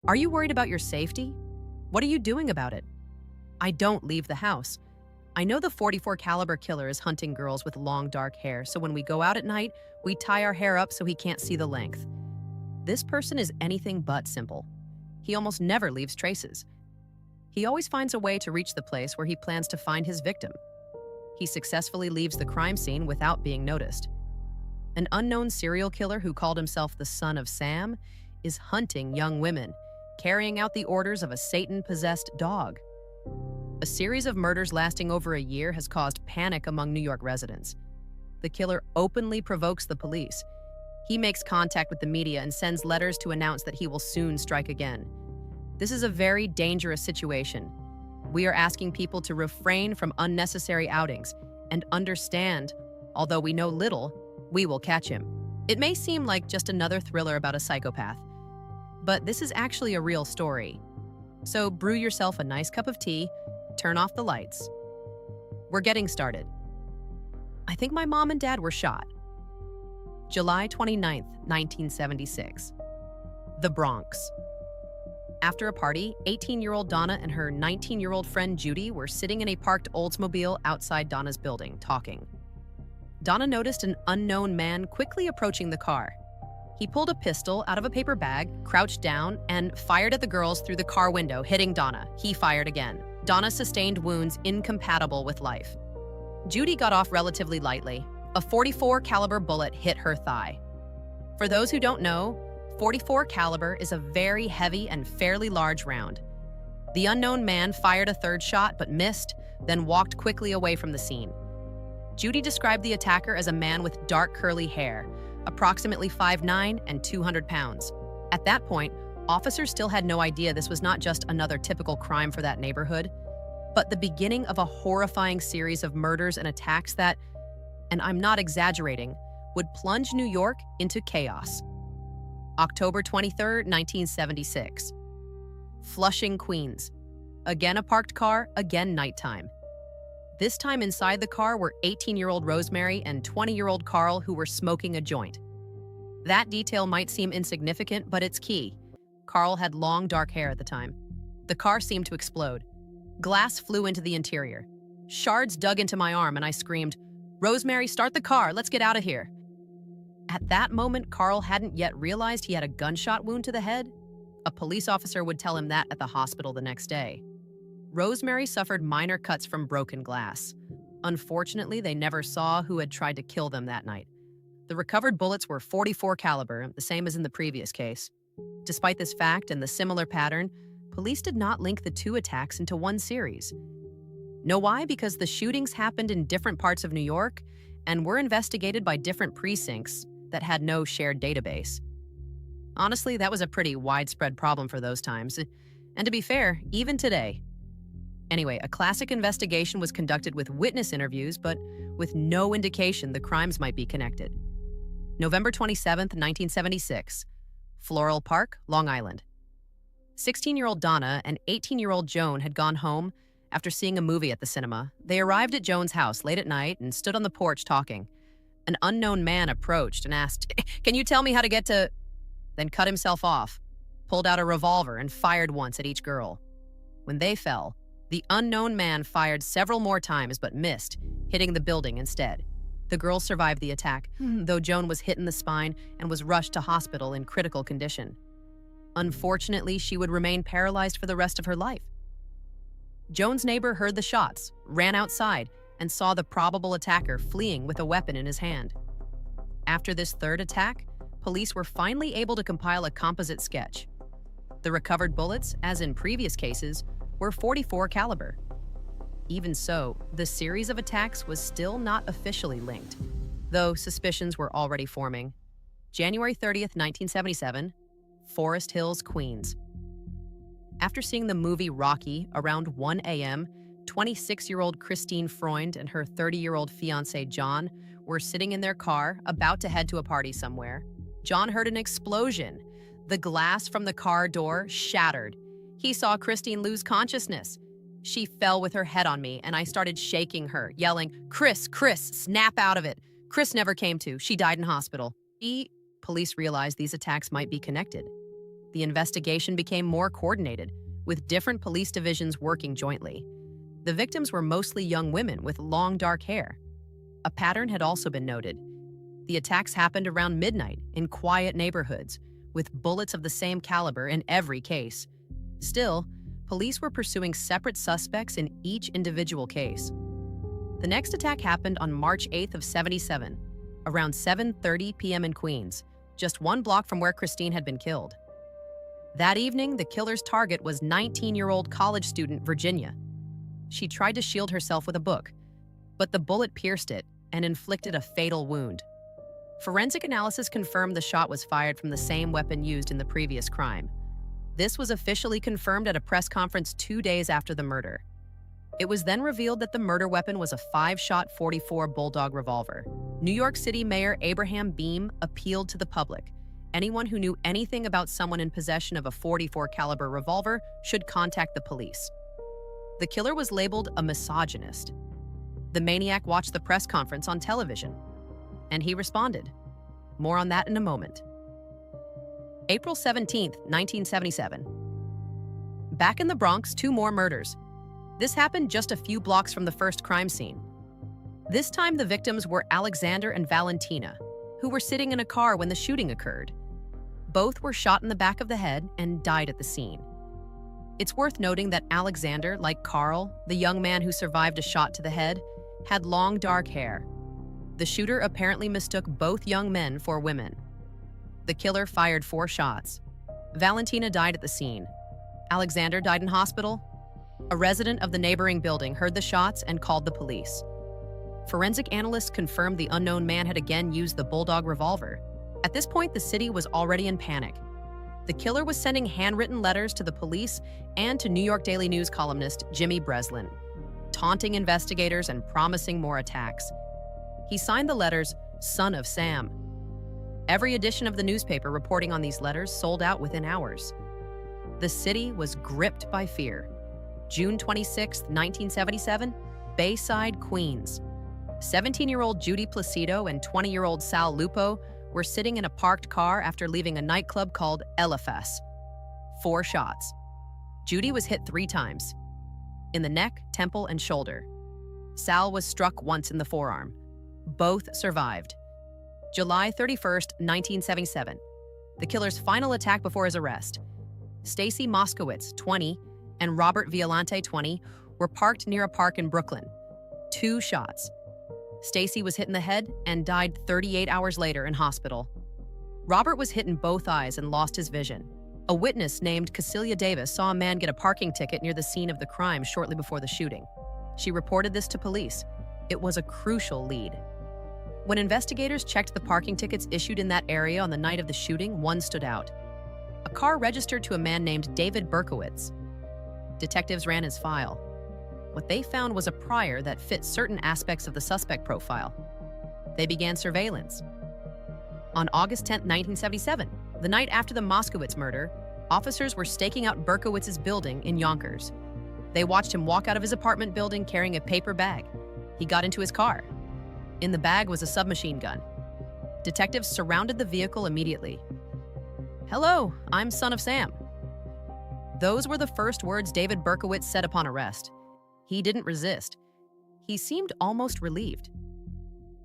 Are you worried about your safety? What are you doing about it? I don't leave the house. I know the 44 caliber killer is hunting girls with long dark hair, so when we go out at night, we tie our hair up so he can't see the length. This person is anything but simple. He almost never leaves traces. He always finds a way to reach the place where he plans to find his victim. He successfully leaves the crime scene without being noticed. An unknown serial killer who called himself the Son of Sam is hunting young women, carrying out the orders of a Satan-possessed dog. A series of murders lasting over a year has caused panic among New York residents. The killer openly provokes the police. He makes contact with the media and sends letters to announce that he will soon strike again. This is a very dangerous situation. We are asking people to refrain from unnecessary outings and understand, although we know little, we will catch him. It may seem like just another thriller about a psychopath, but this is actually a real story. So brew yourself a nice cup of tea, turn off the lights. We're getting started. I think my mom and dad were shot. July 29th, 1976. The Bronx. After a party, 18-year-old Donna and her 19-year-old friend Judy were sitting in a parked Oldsmobile outside Donna's building, talking. Donna noticed an unknown man quickly approaching the car. He pulled a pistol out of a paper bag, crouched down, and fired at the girls through the car window, hitting Donna. He fired again. Donna sustained wounds incompatible with life. Judy got off relatively lightly. A .44 caliber bullet hit her thigh. For those who don't know, .44 caliber is a very heavy and fairly large round. The unknown man fired a third shot but missed, then walked quickly away from the scene. Judy described the attacker as a man with dark curly hair, approximately 5'9" and 200 pounds. At that point, officers still had no idea this was not just another typical crime for that neighborhood, but the beginning of a horrifying series of murders and attacks that, and I'm not exaggerating, would plunge New York into chaos. October 23, 1976. Flushing, Queens. Again a parked car, again nighttime. This time inside the car were 18-year-old Rosemary and 20-year-old Carl, who were smoking a joint. That detail might seem insignificant, but it's key. Carl had long dark hair at the time. The car seemed to explode. Glass flew into the interior. Shards dug into my arm and I screamed, "Rosemary, start the car, let's get out of here." At that moment, Carl hadn't yet realized he had a gunshot wound to the head. A police officer would tell him that at the hospital the next day. Rosemary suffered minor cuts from broken glass. Unfortunately, they never saw who had tried to kill them that night. The recovered bullets were .44 caliber, the same as in the previous case. Despite this fact and the similar pattern, police did not link the two attacks into one series. Know why? Because the shootings happened in different parts of New York and were investigated by different precincts that had no shared database. Honestly, that was a pretty widespread problem for those times. And to be fair, even today. Anyway, a classic investigation was conducted with witness interviews, but with no indication the crimes might be connected. November 27th, 1976. Floral Park, Long Island. 16-year-old Donna and 18-year-old Joan had gone home after seeing a movie at the cinema. They arrived at Joan's house late at night and stood on the porch talking. An unknown man approached and asked, "Can you tell me how to get to..." Then cut himself off, pulled out a revolver and fired once at each girl. When they fell, the unknown man fired several more times but missed, hitting the building instead. The girls survived the attack, though Joan was hit in the spine and was rushed to hospital in critical condition. Unfortunately, she would remain paralyzed for the rest of her life. Joan's neighbor heard the shots, ran outside, and saw the probable attacker fleeing with a weapon in his hand. After this third attack, police were finally able to compile a composite sketch. The recovered bullets, as in previous cases, were .44 caliber. Even so, the series of attacks was still not officially linked, though suspicions were already forming. January 30th, 1977, Forest Hills, Queens. After seeing the movie Rocky around 1 a.m., 26-year-old Christine Freund and her 30-year-old fiancé John were sitting in their car, about to head to a party somewhere. John heard an explosion. The glass from the car door shattered. He saw Christine lose consciousness. She fell with her head on me, and I started shaking her, yelling, Chris, snap out of it. Chris never came to. She died in hospital." Police realized these attacks might be connected. the investigation became more coordinated, with different police divisions working jointly. The victims were mostly young women with long dark hair. A pattern had also been noted. The attacks happened around midnight in quiet neighborhoods, with bullets of the same caliber in every case. Still, police were pursuing separate suspects in each individual case. The next attack happened on March 8th of 77, around 7:30 p.m. in Queens, just one block from where Christine had been killed. That evening, the killer's target was 19-year-old college student Virginia. She tried to shield herself with a book, but the bullet pierced it and inflicted a fatal wound. Forensic analysis confirmed the shot was fired from the same weapon used in the previous crime. This was officially confirmed at a press conference 2 days after the murder. It was then revealed that the murder weapon was a 5-shot .44 Bulldog revolver. New York City Mayor Abraham Beame appealed to the public. Anyone who knew anything about someone in possession of a .44 caliber revolver should contact the police. The killer was labeled a misogynist. The maniac watched the press conference on television, and he responded. More on that in a moment. April 17th, 1977. Back in the Bronx, 2 more murders. This happened just a few blocks from the first crime scene. This time, the victims were Alexander and Valentina, who were sitting in a car when the shooting occurred. Both were shot in the back of the head and died at the scene. It's worth noting that Alexander, like Carl, the young man who survived a shot to the head, had long dark hair. The shooter apparently mistook both young men for women. The killer fired 4 shots. Valentina died at the scene. Alexander died in hospital. A resident of the neighboring building heard the shots and called the police. Forensic analysts confirmed the unknown man had again used the Bulldog revolver. At this point, the city was already in panic. The killer was sending handwritten letters to the police and to New York Daily News columnist Jimmy Breslin, taunting investigators and promising more attacks. He signed the letters, "Son of Sam." Every edition of the newspaper reporting on these letters sold out within hours. The city was gripped by fear. June 26, 1977, Bayside, Queens. 17-year-old Judy Placido and 20-year-old Sal Lupo were sitting in a parked car after leaving a nightclub called Eliphas. 4 shots. Judy was hit 3 times, in the neck, temple, and shoulder. Sal was struck once in the forearm. Both survived. July 31st, 1977. The killer's final attack before his arrest. Stacy Moskowitz, 20, and Robert Violante, 20, were parked near a park in Brooklyn. 2 shots. Stacy was hit in the head and died 38 hours later in hospital. Robert was hit in both eyes and lost his vision. A witness named Cecilia Davis saw a man get a parking ticket near the scene of the crime shortly before the shooting. She reported this to police. It was a crucial lead. When investigators checked the parking tickets issued in that area on the night of the shooting, one stood out. A car registered to a man named David Berkowitz. Detectives ran his file. What they found was a prior that fit certain aspects of the suspect profile. They began surveillance. On August 10, 1977, the night after the Moskowitz murder, officers were staking out Berkowitz's building in Yonkers. They watched him walk out of his apartment building carrying a paper bag. He got into his car. In the bag was a submachine gun. Detectives surrounded the vehicle immediately. "Hello, I'm Son of Sam." Those were the first words David Berkowitz said upon arrest. He didn't resist. He seemed almost relieved.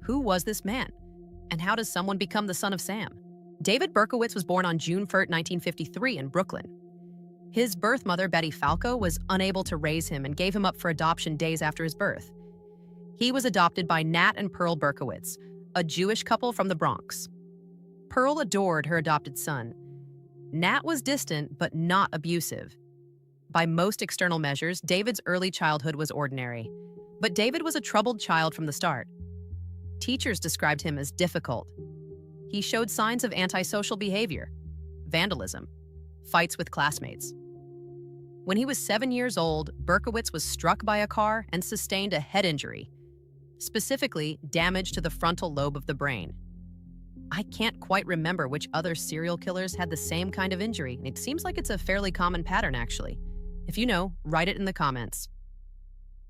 Who was this man? And how does someone become the Son of Sam? David Berkowitz was born on June 1st, 1953 in Brooklyn. His birth mother, Betty Falco, was unable to raise him and gave him up for adoption days after his birth. He was adopted by Nat and Pearl Berkowitz, a Jewish couple from the Bronx. Pearl adored her adopted son. Nat was distant but not abusive. By most external measures, David's early childhood was ordinary. But David was a troubled child from the start. Teachers described him as difficult. He showed signs of antisocial behavior, vandalism, fights with classmates. When he was 7 years old, Berkowitz was struck by a car and sustained a head injury, specifically damage to the frontal lobe of the brain. I can't quite remember which other serial killers had the same kind of injury. It seems like it's a fairly common pattern, actually. If you know, write it in the comments.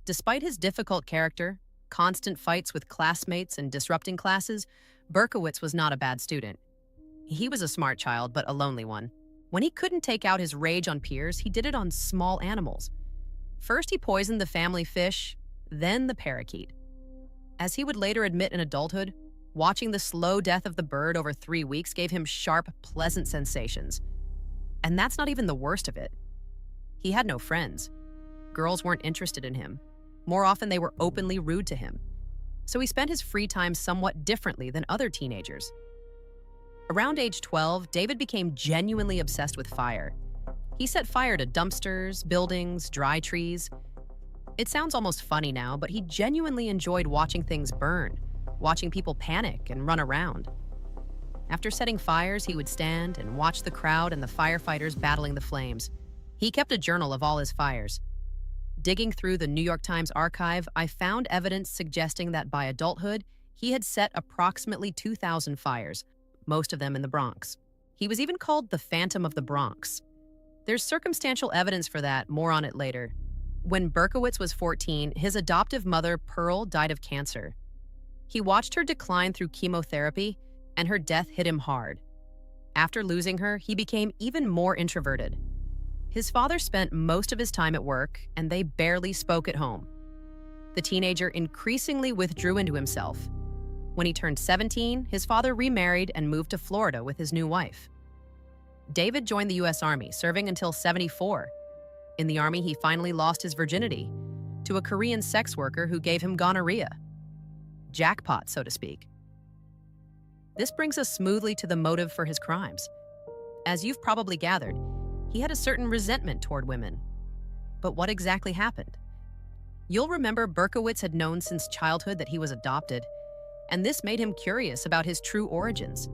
Despite his difficult character, constant fights with classmates, and disrupting classes, Berkowitz was not a bad student. He was a smart child, but a lonely one. When he couldn't take out his rage on peers, he did it on small animals. First, he poisoned the family fish, then the parakeet. As he would later admit in adulthood, watching the slow death of the bird over 3 weeks gave him sharp, pleasant sensations. And that's not even the worst of it. He had no friends. Girls weren't interested in him. More often, they were openly rude to him. So he spent his free time somewhat differently than other teenagers. Around age 12, David became genuinely obsessed with fire. He set fire to dumpsters, buildings, dry trees. It sounds almost funny now, but he genuinely enjoyed watching things burn, watching people panic and run around. After setting fires, he would stand and watch the crowd and the firefighters battling the flames. He kept a journal of all his fires. Digging through the New York Times archive, I found evidence suggesting that by adulthood, he had set approximately 2,000 fires, most of them in the Bronx. He was even called the Phantom of the Bronx. There's circumstantial evidence for that, more on it later. When Berkowitz was 14, his adoptive mother, Pearl, died of cancer. He watched her decline through chemotherapy, and her death hit him hard. After losing her, he became even more introverted. His father spent most of his time at work, and they barely spoke at home. The teenager increasingly withdrew into himself. When he turned 17, his father remarried and moved to Florida with his new wife. David joined the U.S. Army, serving until 74. In the Army, he finally lost his virginity to a Korean sex worker who gave him gonorrhea. Jackpot, so to speak. This brings us smoothly to the motive for his crimes. As you've probably gathered, he had a certain resentment toward women. But what exactly happened? You'll remember Berkowitz had known since childhood that he was adopted, and this made him curious about his true origins.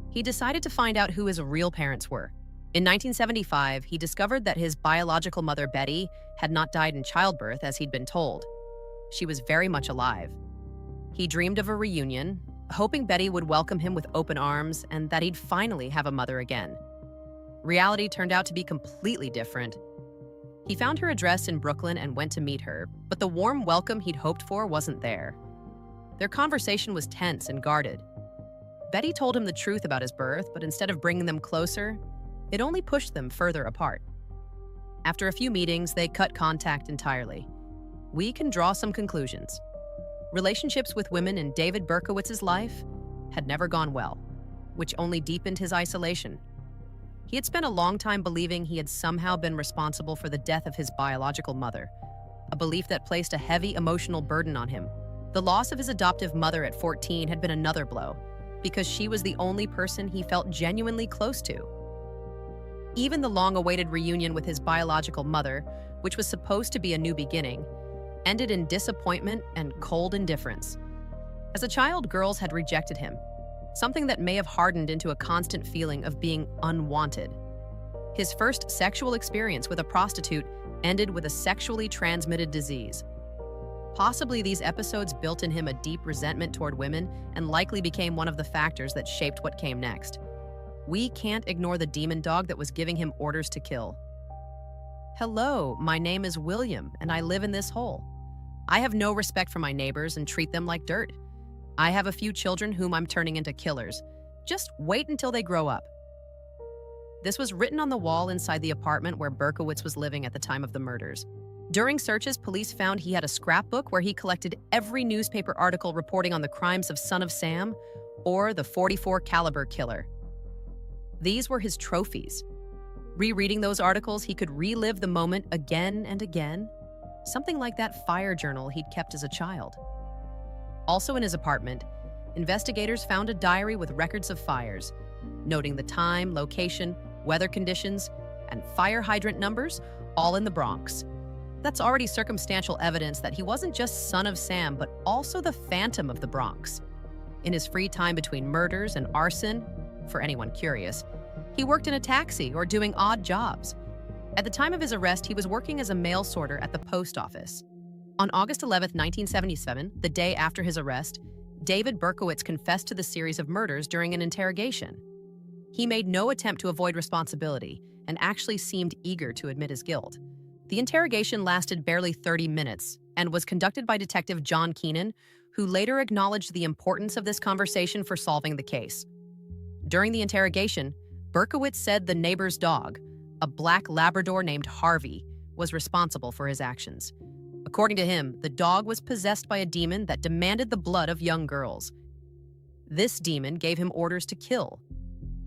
He decided to find out who his real parents were. In 1975, he discovered that his biological mother, Betty, had not died in childbirth as he'd been told. She was very much alive. He dreamed of a reunion, hoping Betty would welcome him with open arms and that he'd finally have a mother again. Reality turned out to be completely different. He found her address in Brooklyn and went to meet her, but the warm welcome he'd hoped for wasn't there. Their conversation was tense and guarded. Betty told him the truth about his birth, but instead of bringing them closer, it only pushed them further apart. After a few meetings, they cut contact entirely. We can draw some conclusions. Relationships with women in David Berkowitz's life had never gone well, which only deepened his isolation. He had spent a long time believing he had somehow been responsible for the death of his biological mother, a belief that placed a heavy emotional burden on him. The loss of his adoptive mother at 14 had been another blow, because she was the only person he felt genuinely close to. Even the long-awaited reunion with his biological mother, which was supposed to be a new beginning, ended in disappointment and cold indifference. As a child, girls had rejected him, something that may have hardened into a constant feeling of being unwanted. His first sexual experience with a prostitute ended with a sexually transmitted disease. Possibly these episodes built in him a deep resentment toward women and likely became one of the factors that shaped what came next. We can't ignore the demon dog that was giving him orders to kill. Hello, my name is William, and I live in this hole. I have no respect for my neighbors and treat them like dirt. I have a few children whom I'm turning into killers. Just wait until they grow up. This was written on the wall inside the apartment where Berkowitz was living at the time of the murders. During searches, police found he had a scrapbook where he collected every newspaper article reporting on the crimes of Son of Sam or the .44 caliber killer. These were his trophies. Rereading those articles, he could relive the moment again and again, something like that fire journal he'd kept as a child. Also in his apartment, investigators found a diary with records of fires, noting the time, location, weather conditions, and fire hydrant numbers, all in the Bronx. That's already circumstantial evidence that he wasn't just Son of Sam, but also the Phantom of the Bronx. In his free time between murders and arson, for anyone curious, he worked in a taxi or doing odd jobs. At the time of his arrest, he was working as a mail sorter at the post office. On August 11, 1977, the day after his arrest, David Berkowitz confessed to the series of murders during an interrogation. He made no attempt to avoid responsibility and actually seemed eager to admit his guilt. The interrogation lasted barely 30 minutes and was conducted by Detective John Keenan, who later acknowledged the importance of this conversation for solving the case. During the interrogation, Berkowitz said the neighbor's dog, a black Labrador named Harvey, was responsible for his actions. According to him, the dog was possessed by a demon that demanded the blood of young girls. This demon gave him orders to kill.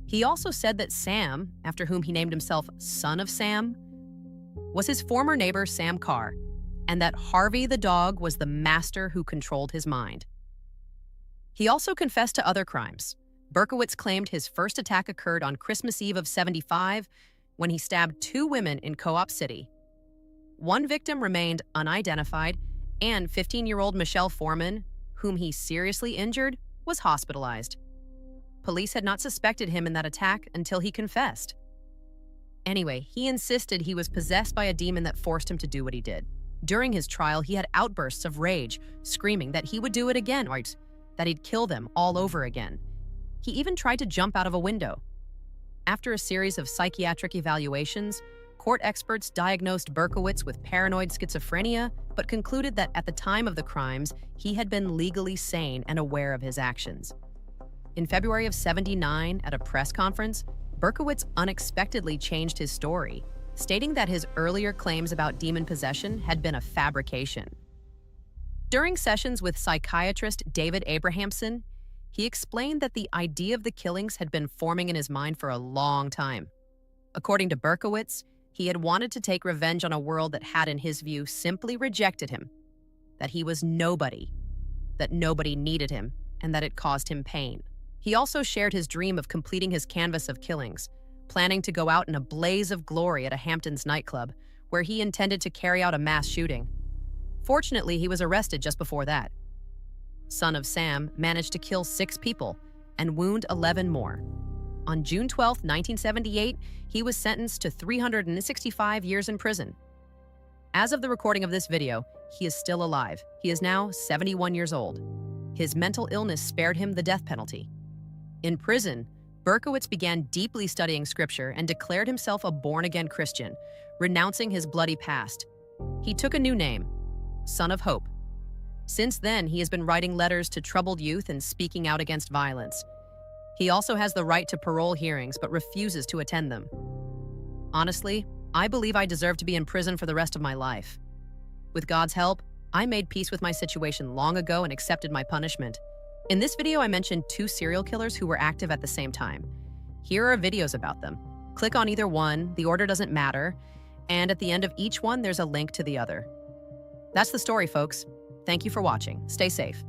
He also said that Sam, after whom he named himself Son of Sam, was his former neighbor Sam Carr, and that Harvey the dog was the master who controlled his mind. He also confessed to other crimes. Berkowitz claimed his first attack occurred on Christmas Eve of '75 when he stabbed 2 women in Co-op City. One victim remained unidentified, and 15-year-old Michelle Foreman, whom he seriously injured, was hospitalized. Police had not suspected him in that attack until he confessed. Anyway, he insisted he was possessed by a demon that forced him to do what he did. During his trial, he had outbursts of rage, screaming that he would do it again, or that he'd kill them all over again. He even tried to jump out of a window. After a series of psychiatric evaluations, court experts diagnosed Berkowitz with paranoid schizophrenia, but concluded that at the time of the crimes, he had been legally sane and aware of his actions. In February of '79, at a press conference, Berkowitz unexpectedly changed his story, stating that his earlier claims about demon possession had been a fabrication. During sessions with psychiatrist David Abrahamson, he explained that the idea of the killings had been forming in his mind for a long time. According to Berkowitz, he had wanted to take revenge on a world that had, in his view, simply rejected him, that he was nobody, that nobody needed him, and that it caused him pain. He also shared his dream of completing his canvas of killings, planning to go out in a blaze of glory at a Hamptons nightclub, where he intended to carry out a mass shooting. Fortunately, he was arrested just before that. Son of Sam managed to kill 6 people and wound 11 more. On June 12, 1978, he was sentenced to 365 years in prison. As of the recording of this video, he is still alive. He is now 71 years old. His mental illness spared him the death penalty. In prison, Berkowitz began deeply studying scripture and declared himself a born-again Christian, renouncing his bloody past. He took a new name, Son of Hope. Since then, he has been writing letters to troubled youth and speaking out against violence. He also has the right to parole hearings but refuses to attend them. Honestly, I believe I deserve to be in prison for the rest of my life. With God's help, I made peace with my situation long ago and accepted my punishment. In this video, I mentioned 2 serial killers who were active at the same time. Here are videos about them. Click on either one, the order doesn't matter, and at the end of each one, there's a link to the other. That's the story, folks. Thank you for watching. Stay safe.